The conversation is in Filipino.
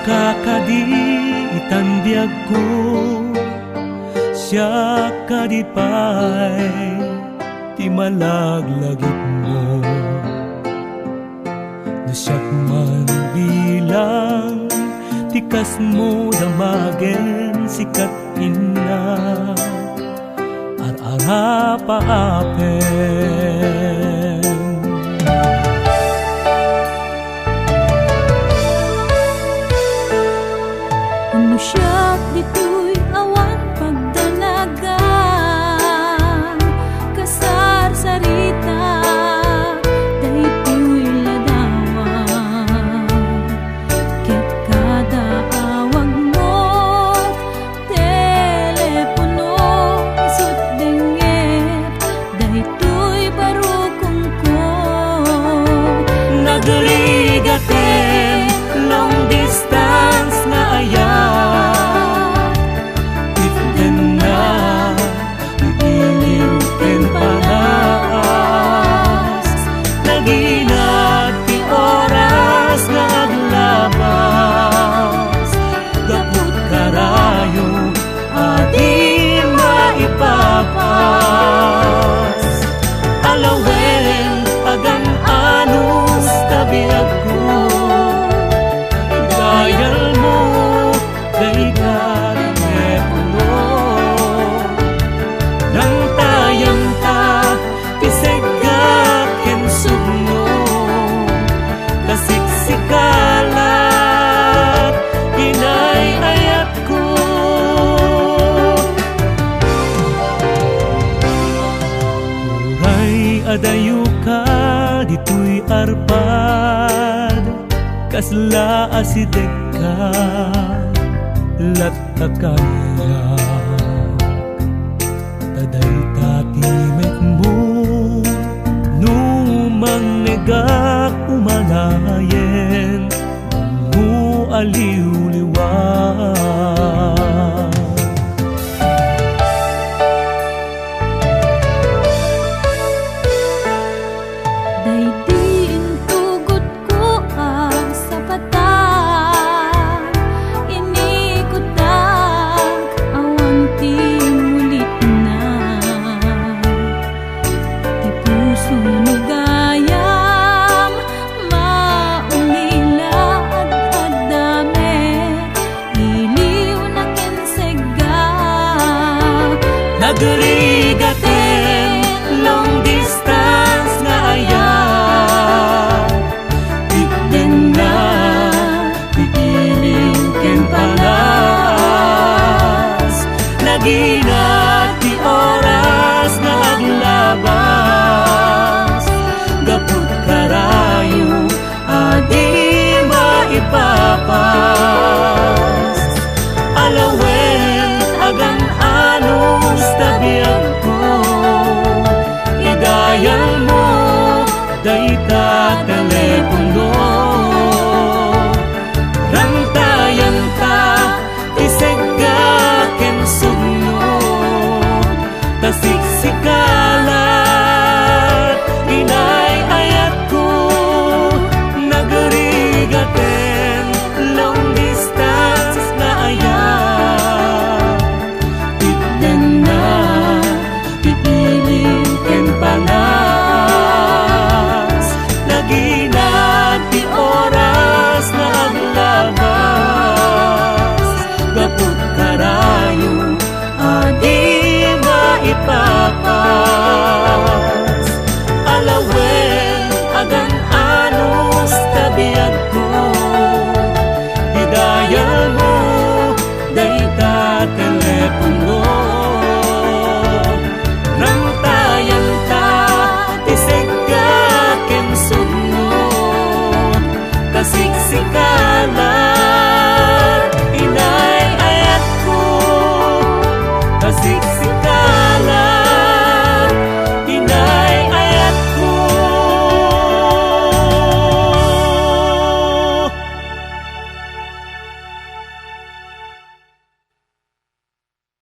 kakadi itanbiag ko siya kadipay ti malaglagip mo na siyak man bilang tikas mo damagen sikat ina ar-ara paapen. Ano siyak dito'y awan pagdanagan kasar sarita daytoy ladawan ket kada awag mo telepono isut denget daytoy barukong ko nagrigaten long distance nga ayan ifden na iiliw ken panas naginag ti oras nga aglabas gaput karayo adi maipapas alawen agan anus tabiag ko dayal mo dayta telepono nang tayang ta pisega ken sugno kasiksikalat inay-ayat ko uray adayo ka dito'y arpad kasla asidek ka latakaya taday tatimek mo numang negak umanayen mo aliw-liwag. Daydiin tugot ko sa bata inikutag awan ti mulit na ti puso no gayam maunila at dami iliw na kensega Nagrigaten long distance nga ayan ifden na iiliw ken panas naginat ti oras nga aglabas gaput karayo adi maipapas alawen agan anus tabiag ko idayal mo dayta telepono rantayan ta isegga ken sugno kasiksikalat inay-ayat ko nagrigaten long distance na ayan ifden na iiliw ken panas naginat ti oras na aglabas gaput karayo adi maipapas alawen agan